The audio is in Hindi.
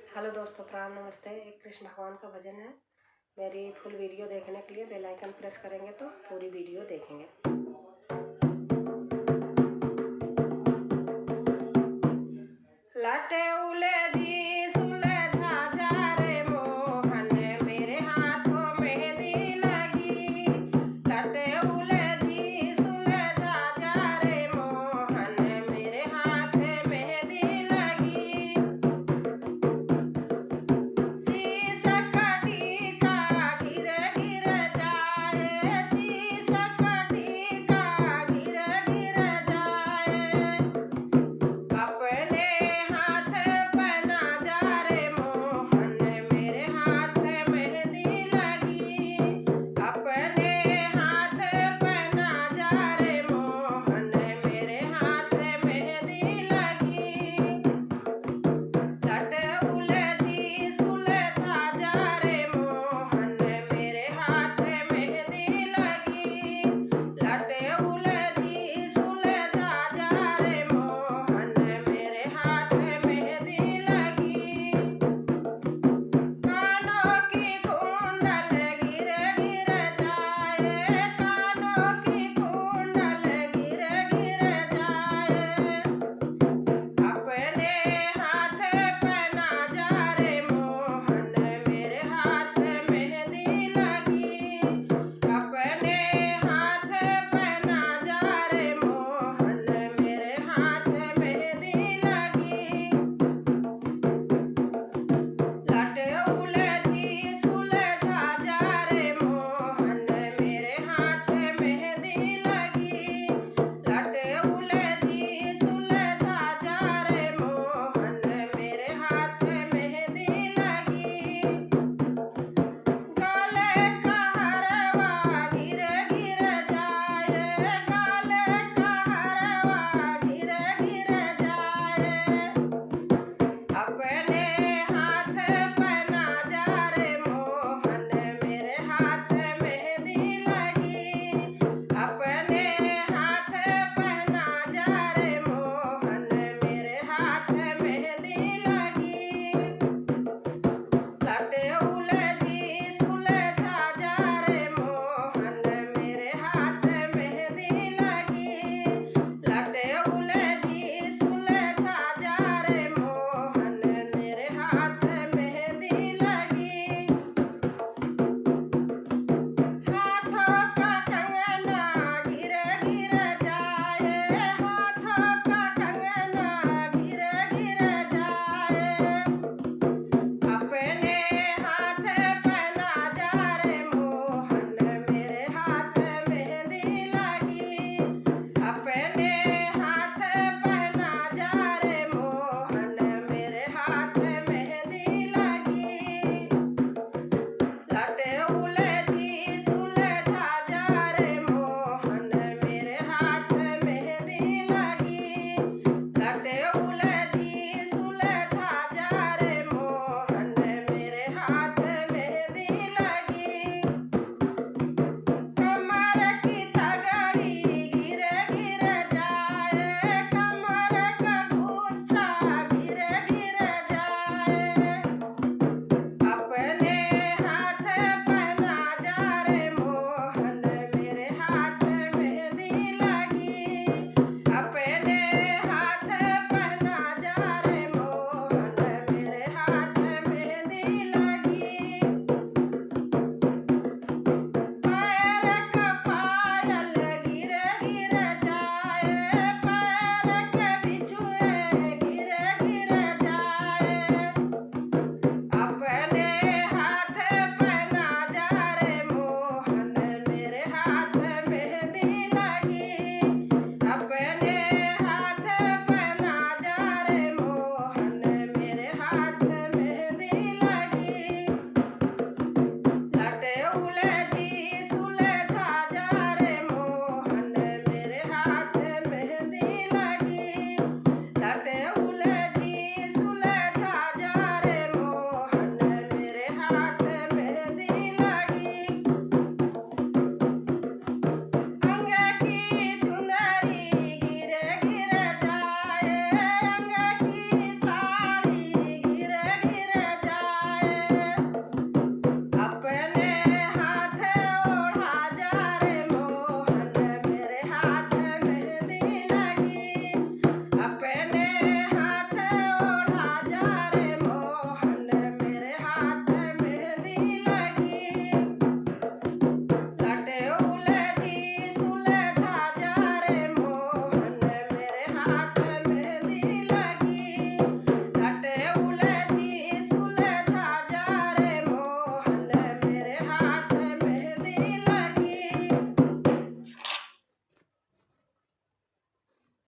हेलो दोस्तों, प्रणाम, नमस्ते। एक कृष्ण भगवान का भजन है। मेरी फुल वीडियो देखने के लिए बेल आइकन प्रेस करेंगे तो पूरी वीडियो देखेंगे। लटे उले जी सुलझा जा रे मोहन, मेरे हाथों मेहंदी लगी। लटे उले जी सुलझा जा रे मोहन, मेरे हाथ मेहंदी लगी। शीश कटी का गिर गिर जाए, शीश कटी का गिर गिर जाए। अपने हाथ पहना जा रे मोहन, मेरे हाथ मेहंदी लगी। अपने हाथ पहना जा रे मोहन, मेरे हाथ मेहंदी लगी। लट उलझी सुलझा जा रे मोहन, मेरे हाथ मेहंदी लगी। लट उलझी सुलझा जा रे मोहन, मेरे हाथ मेहंदी लगी। कानों की कुंडल गिर गिर जाए, कानों की कुंडल गिर गिर जाए। अपने हाथ पहना जा रे मोहन, मेरे हाथ मेहंदी लगी। अपने हाथ पहना जा रे मोहन, मेरे हाथ मेहंदी लगी। लट उलझी सुलझा जा रे मोहन, मेरे हाथ मेहंदी लगी। लट उलझी सुलझा जा रे मोहन, मेरे हाथ मेहंदी लगी। गले का हरवा गिर गिर जाए, गले का हरवा गिर गिर जाए। अपने